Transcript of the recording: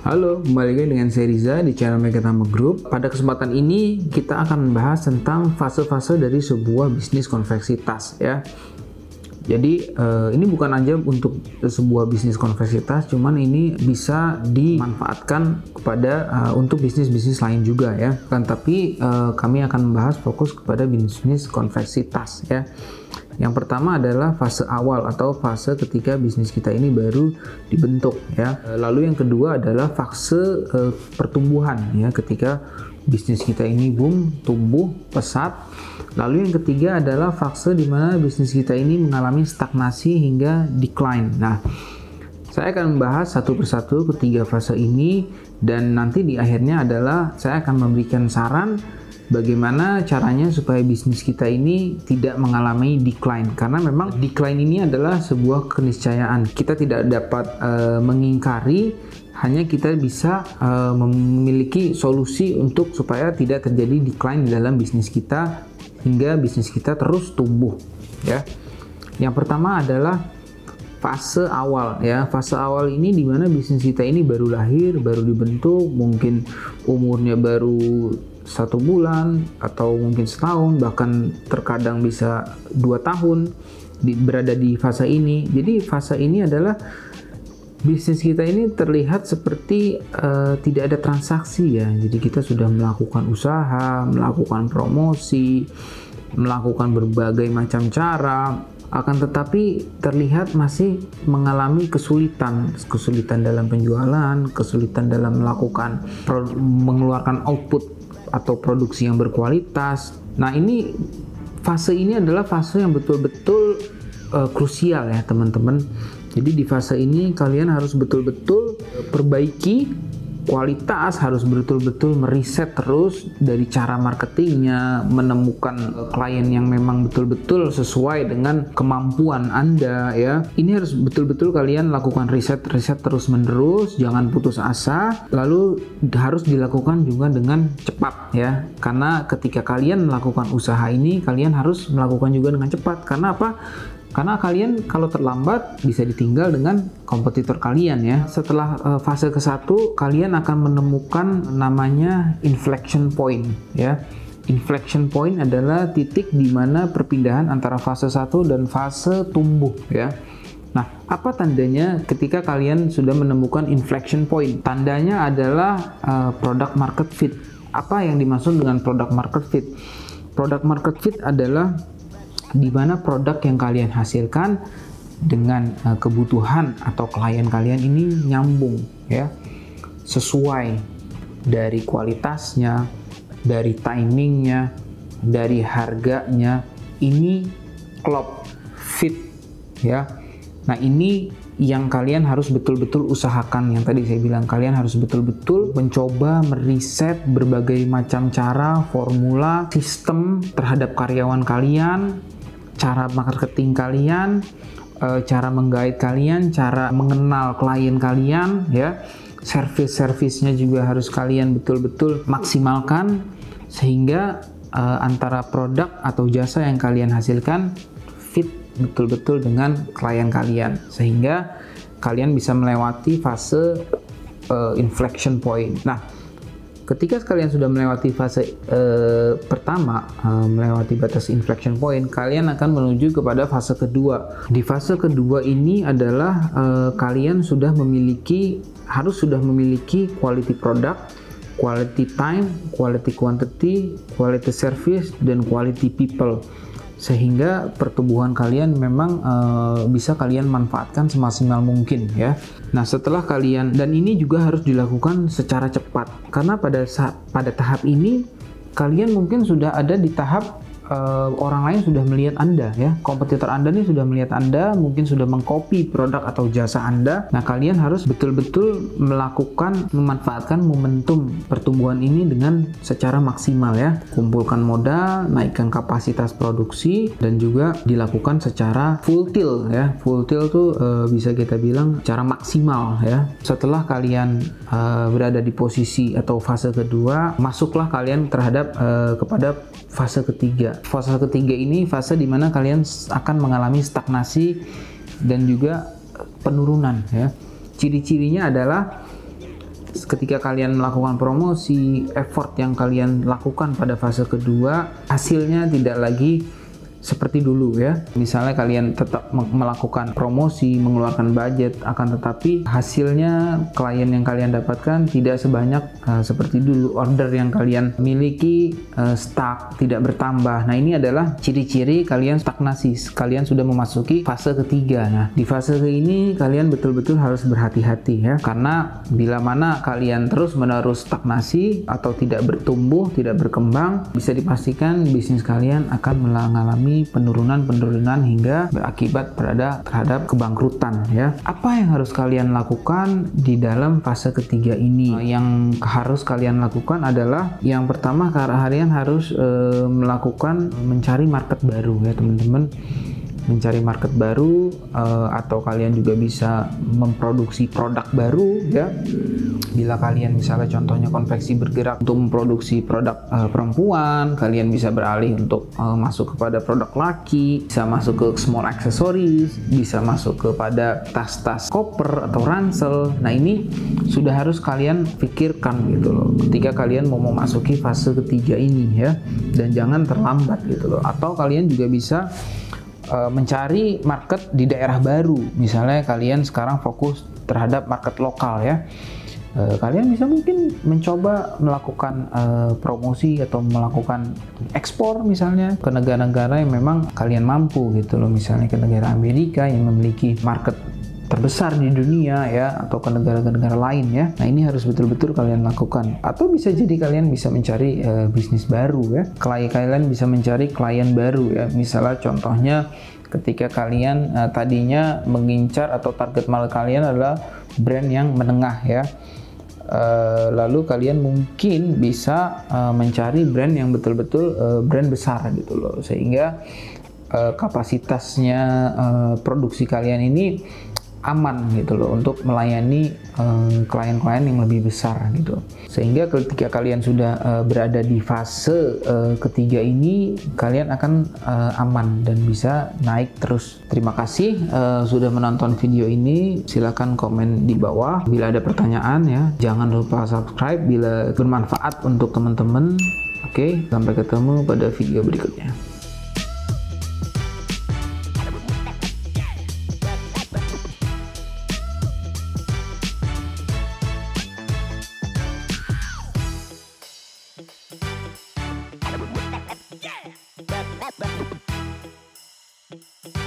Halo, kembali lagi dengan saya Riza di channel Megatama Group. Pada kesempatan ini kita akan membahas tentang fase-fase dari sebuah bisnis konveksi tas ya. Jadi ini bukan aja untuk sebuah bisnis konveksi tas, cuman ini bisa dimanfaatkan kepada untuk bisnis-bisnis lain juga ya. Tapi kami akan membahas fokus kepada bisnis konveksi tas ya. Yang pertama adalah fase awal atau fase ketika bisnis kita ini baru dibentuk ya. Lalu yang kedua adalah fase pertumbuhan ya, ketika bisnis kita ini boom, tumbuh pesat. Lalu yang ketiga adalah fase di mana bisnis kita ini mengalami stagnasi hingga decline. Nah, saya akan membahas satu persatu ketiga fase ini, dan nanti di akhirnya adalah saya akan memberikan saran bagaimana caranya supaya bisnis kita ini tidak mengalami decline, karena memang decline ini adalah sebuah keniscayaan. Kita tidak dapat mengingkari, hanya kita bisa memiliki solusi untuk supaya tidak terjadi decline di dalam bisnis kita hingga bisnis kita terus tumbuh ya. Yang pertama adalah fase awal ya. Fase awal ini dimana bisnis kita ini baru lahir, baru dibentuk, mungkin umurnya baru 1 bulan atau mungkin setahun, bahkan terkadang bisa 2 tahun berada di fase ini. Jadi fase ini adalah bisnis kita ini terlihat seperti tidak ada transaksi ya. Jadi kita sudah melakukan usaha, melakukan promosi, melakukan berbagai macam cara, akan tetapi terlihat masih mengalami kesulitan dalam penjualan, kesulitan dalam mengeluarkan output atau produksi yang berkualitas. Nah, fase ini adalah fase yang betul-betul krusial ya teman-teman. Jadi di fase ini kalian harus betul-betul perbaiki kualitas, harus betul-betul meriset terus dari cara marketingnya, menemukan klien yang memang betul-betul sesuai dengan kemampuan Anda ya. Ini harus betul-betul kalian lakukan riset terus-menerus, jangan putus asa. Lalu harus dilakukan juga dengan cepat ya. Karena ketika kalian melakukan usaha ini, kalian harus melakukan juga dengan cepat. Karena apa? Karena kalian kalau terlambat bisa ditinggal dengan kompetitor kalian ya. Setelah fase ke-1, kalian akan menemukan namanya inflection point ya. Inflection point adalah titik di mana perpindahan antara fase 1 dan fase tumbuh ya. Nah, apa tandanya ketika kalian sudah menemukan inflection point? Tandanya adalah product market fit. Apa yang dimaksud dengan product market fit? Product market fit adalah di mana produk yang kalian hasilkan dengan kebutuhan atau klien kalian ini nyambung ya, sesuai dari kualitasnya, dari timingnya, dari harganya, ini klop, fit ya. Nah, ini yang kalian harus betul-betul usahakan. Yang tadi saya bilang, kalian harus betul-betul mencoba meriset berbagai macam cara, formula, sistem terhadap karyawan kalian, cara marketing kalian, cara menggait kalian, cara mengenal klien kalian ya. Service-nya juga harus kalian betul-betul maksimalkan sehingga antara produk atau jasa yang kalian hasilkan fit betul-betul dengan klien kalian, sehingga kalian bisa melewati fase inflection point. Nah, ketika kalian sudah melewati fase pertama, melewati batas inflection point, kalian akan menuju kepada fase kedua. Di fase kedua ini adalah kalian harus sudah memiliki quality product, quality time, quality quantity, quality service, dan quality people. Sehingga pertumbuhan kalian memang bisa kalian manfaatkan semaksimal mungkin ya. Nah, setelah kalian, dan ini juga harus dilakukan secara cepat, karena pada tahap ini kalian mungkin sudah ada di tahap orang lain sudah melihat Anda ya, kompetitor Anda nih sudah melihat Anda, mungkin sudah mengcopy produk atau jasa Anda. Nah, kalian harus betul-betul memanfaatkan momentum pertumbuhan ini dengan secara maksimal ya. Kumpulkan modal, naikkan kapasitas produksi, dan juga dilakukan secara full tilt ya. Full tilt tuh bisa kita bilang secara maksimal ya. Setelah kalian berada di posisi atau fase kedua, masuklah kalian kepada fase ketiga. Fase ketiga ini fase di mana kalian akan mengalami stagnasi dan juga penurunan ya. Ciri-cirinya adalah ketika kalian melakukan promosi, effort yang kalian lakukan pada fase kedua, hasilnya tidak lagi seperti dulu ya. Misalnya kalian tetap melakukan promosi, mengeluarkan budget, akan tetapi hasilnya klien yang kalian dapatkan tidak sebanyak seperti dulu. Order yang kalian miliki stuck, tidak bertambah. Nah, ini adalah ciri-ciri kalian stagnasi. Kalian sudah memasuki fase ketiga. Nah, di fase ini kalian betul-betul harus berhati-hati ya. Karena bila mana kalian terus-menerus stagnasi atau tidak bertumbuh, tidak berkembang, bisa dipastikan bisnis kalian akan mengalami penurunan hingga berakibat terhadap kebangkrutan ya. Apa yang harus kalian lakukan di dalam fase ketiga ini? Yang harus kalian lakukan adalah yang pertama, kalian harus mencari market baru ya teman-teman. Mencari market baru atau kalian juga bisa memproduksi produk baru ya. Bila kalian misalnya contohnya konveksi bergerak untuk memproduksi produk perempuan, kalian bisa beralih untuk masuk kepada produk laki, bisa masuk ke small accessories, bisa masuk kepada tas-tas koper atau ransel. Nah, ini sudah harus kalian pikirkan gitu loh ketika kalian mau memasuki fase ketiga ini ya, dan jangan terlambat gitu loh. Atau kalian juga bisa mencari market di daerah baru. Misalnya kalian sekarang fokus terhadap market lokal ya. Kalian bisa mungkin mencoba melakukan promosi atau melakukan ekspor misalnya ke negara-negara yang memang kalian mampu gitu loh. Misalnya ke negara Amerika yang memiliki market terbesar di dunia ya, atau ke negara-negara lain ya. Nah, ini harus betul-betul kalian lakukan. Atau bisa jadi kalian bisa mencari bisnis baru ya. Kalian bisa mencari klien baru ya. Misalnya contohnya ketika kalian tadinya mengincar atau target market kalian adalah brand yang menengah ya. Lalu kalian mungkin bisa mencari brand yang betul-betul brand besar gitu loh, sehingga kapasitasnya produksi kalian ini aman gitu loh untuk melayani klien-klien yang lebih besar gitu. Sehingga ketika kalian sudah berada di fase ketiga ini, kalian akan aman dan bisa naik terus. Terima kasih sudah menonton video ini. Silahkan komen di bawah bila ada pertanyaan ya. Jangan lupa subscribe bila bermanfaat untuk teman-teman. Oke, sampai ketemu pada video berikutnya. Yeah.